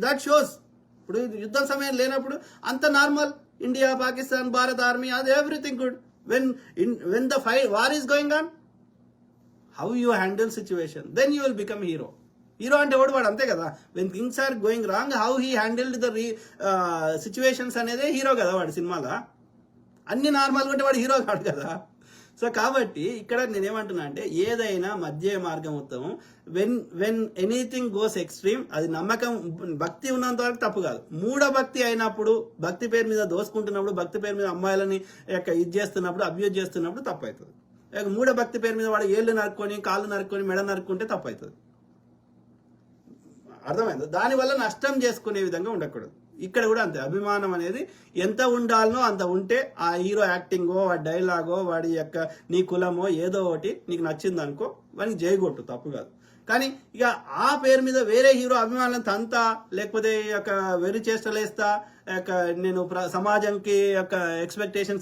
That shows. ఇప్పుడు యుద్ధం సమయం లేనప్పుడు అంత normal, India, Pakistan, Bharat army, అది everything good. When the war is going on, how you handle situation, then you will become hero. Hero అంటే ఎవడు వాడు, అంతే కదా. When things are going wrong, how he handled the situations అనేదే hero కదా వాడు సినిమాలో. అన్ని నార్మల్గా ఉంటే వాడు హీరో కాడు కదా. సో కాబట్టి ఇక్కడ నేనేమంటున్నా అంటే ఏదైనా మధ్య మార్గం మొత్తం, వెన్ ఎనీథింగ్ గోస్ ఎక్స్ట్రీమ్, అది నమ్మకం భక్తి ఉన్నంత వరకు తప్పు కాదు. మూఢ భక్తి అయినప్పుడు, భక్తి పేరు మీద దోసుకుంటున్నప్పుడు, భక్తి పేరు మీద అమ్మాయిలని ఇది చేస్తున్నప్పుడు, అబ్యూజ్ చేస్తున్నప్పుడు తప్పు అవుతుంది. మూఢ భక్తి పేరు మీద వాడు ఏళ్ళు నరుక్కొని, కాళ్ళు నరుక్కొని, మెడ నరుక్కుంటే తప్పు అవుతుంది. అర్థమైంది? దానివల్ల నష్టం చేసుకునే విధంగా ఉండకూడదు. ఇక్కడ కూడా అంతే, అభిమానం అనేది ఎంత ఉండాలనో అంత ఉంటే, ఆ హీరో యాక్టింగో, వాడి డైలాగో, వాడి యొక్క నీ కులమో ఏదో ఒకటి నీకు నచ్చింది అనుకో, వాడికి జయగొట్టు, తప్పు కాదు. కానీ ఇక ఆ పేరు మీద వేరే హీరో అభిమానులను తంతా, లేకపోతే వెరి చేష్టలేస్తా, నేను సమాజంకి యొక్క ఎక్స్పెక్టేషన్స్